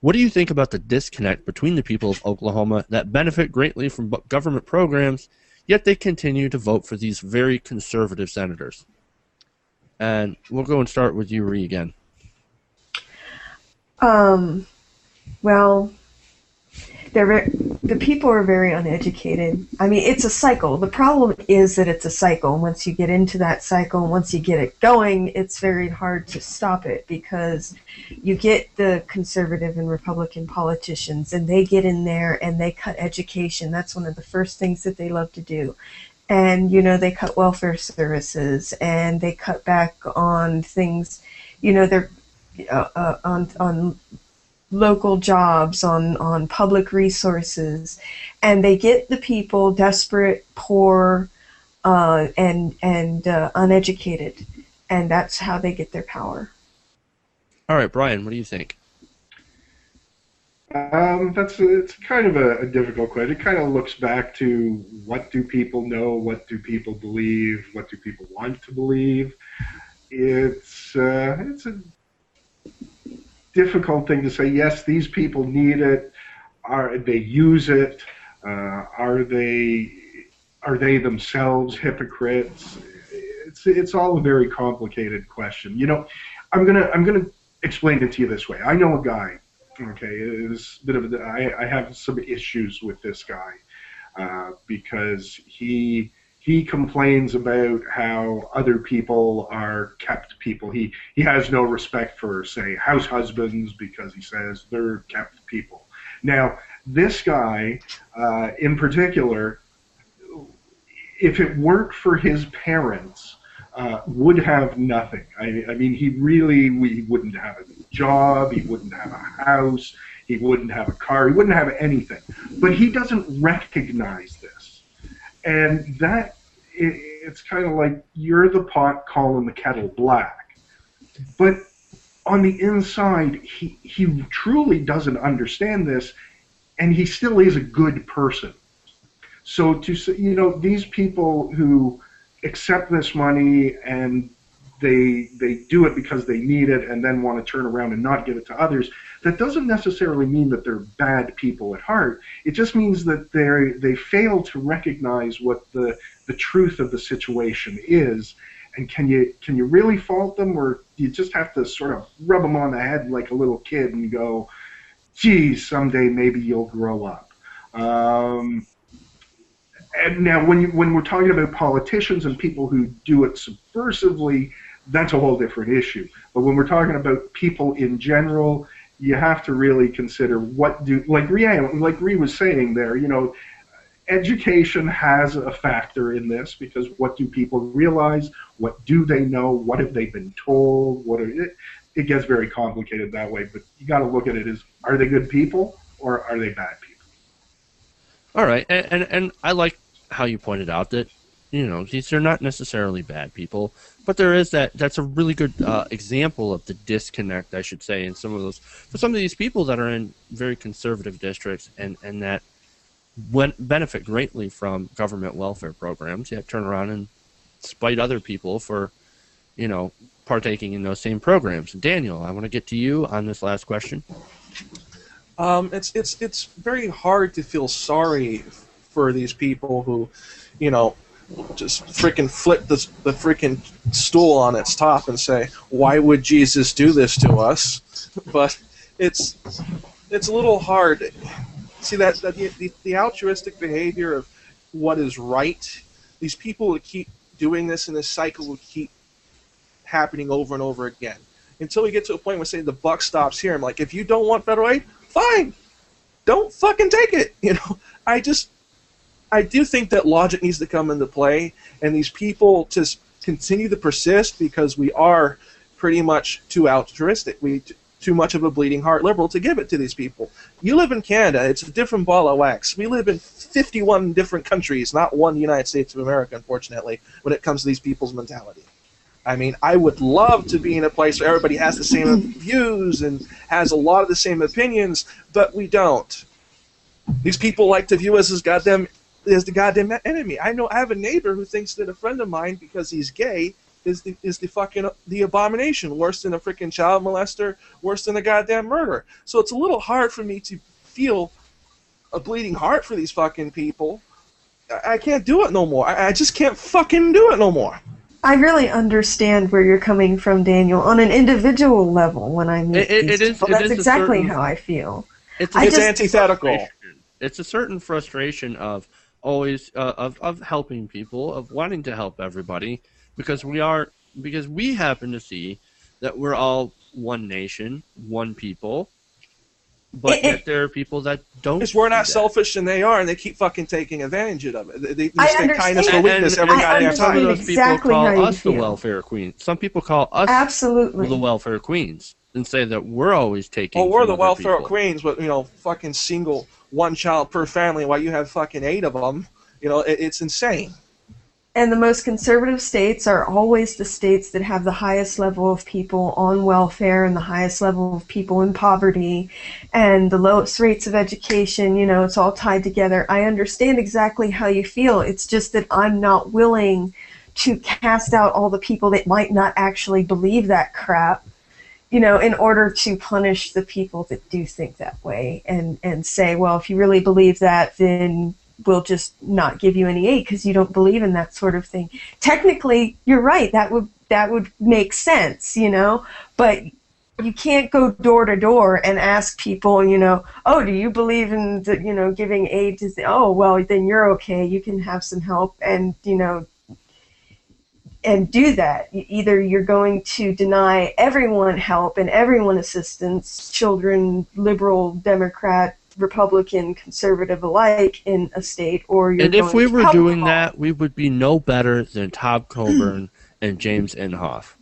What do you think about the disconnect between the people of Oklahoma that benefit greatly from government programs, yet they continue to vote for these very conservative senators? And we'll go and start with you, Ree, again. Well, the people are very uneducated. I mean, it's a cycle. The problem is that it's a cycle. Once you get into that cycle, once you get it going, it's very hard to stop it, because you get the conservative and Republican politicians, and they get in there and they cut education. That's one of the first things that they love to do. And, they cut welfare services, and they cut back on things, they're on local jobs, on public resources, and they get the people desperate, poor, and uneducated, and that's how they get their power. All right, Brian, what do you think? It's kind of a difficult question. It kind of looks back to, what do people know, what do people believe, what do people want to believe. It's a difficult thing to say. Yes, these people need it. They use it? Are they themselves hypocrites? It's all a very complicated question. I'm gonna explain it to you this way. I know a guy. Okay, it's a bit of I have some issues with this guy because he complains about how other people are kept people. He has no respect for, say, house husbands, because he says they're kept people. Now, this guy in particular, if it weren't for his parents, would have nothing. I mean, he wouldn't have a job, he wouldn't have a house, he wouldn't have a car, he wouldn't have anything. But he doesn't recognize this. And it's kind of like, you're the pot calling the kettle black. But on the inside, he truly doesn't understand this, and he still is a good person. So to say, these people who accept this money and they do it because they need it, and then want to turn around and not give it to others, that doesn't necessarily mean that they're bad people at heart. It just means that they fail to recognize what the truth of the situation is. And can you really fault them, or do you just have to sort of rub them on the head like a little kid and go, geez, someday maybe you'll grow up? And now, when we're talking about politicians and people who do it subversively, that's a whole different issue. But when we're talking about people in general, you have to really consider like Ree was saying there, education has a factor in this, because what do people realize? What do they know? What have they been told? It gets very complicated that way, but you got to look at it as, are they good people or are they bad people? All right, and I like how you pointed out that, these are not necessarily bad people, but there is that's a really good example of the disconnect, I should say, in some of these people that are in very conservative districts and that benefit greatly from government welfare programs, yet turn around and spite other people for, partaking in those same programs. Daniel, I want to get to you on this last question. It's very hard to feel sorry for these people who, just freaking flip the freaking stool on its top and say, why would Jesus do this to us? But it's a little hard. See, that the altruistic behavior of what is right, these people would keep doing this, and this cycle would keep happening over and over again until we get to a point where, say, the buck stops here. I'm like, if you don't want federal aid, fine, don't fucking take it. I do think that logic needs to come into play, and these people just continue to persist because we are pretty much too altruistic. Too much of a bleeding heart liberal to give it to these people. You live in Canada, it's a different ball of wax. We live in 51 different countries, not one United States of America, unfortunately, when it comes to these people's mentality. I mean, I would love to be in a place where everybody has the same views and has a lot of the same opinions, but we don't. These people like to view us as the goddamn enemy. I have a neighbor who thinks that a friend of mine, because he's gay, is the fucking the abomination, worse than a freaking child molester, worse than a goddamn murder. So it's a little hard for me to feel a bleeding heart for these fucking people. I can't do it no more. I just can't fucking do it no more. I really understand where you're coming from, Daniel, on an individual level when I meet these people. That's exactly how I feel. It's antithetical. It's a certain frustration of always of helping people, of wanting to help everybody, because we happen to see that we're all one nation, one people, but yet there are people that don't. Because we're not selfish and they are, and they keep fucking taking advantage of it. They mistake kindness for weakness every goddamn Some time. of those people call us the welfare queens. Some people call us the welfare queens and say that we're always taking. Oh, we're the from other welfare people. queens, but fucking single, one child per family, while you have fucking 8 of them. It's insane. And the most conservative states are always the states that have the highest level of people on welfare and the highest level of people in poverty and the lowest rates of education. It's all tied together. I understand exactly how you feel. It's just that I'm not willing to cast out all the people that might not actually believe that crap, in order to punish the people that do think that way and say, well, if you really believe that, then we'll just not give you any aid because you don't believe in that sort of thing. Technically, you're right. That would make sense, but you can't go door to door and ask people, oh, do you believe in giving aid to oh, well, then you're okay. You can have some help and, and do that. Either you're going to deny everyone help and everyone assistance, children, liberal, Democrat, Republican, conservative alike in a state, or you're and if we were doing that, we would be no better than Tom Coburn and James Inhofe.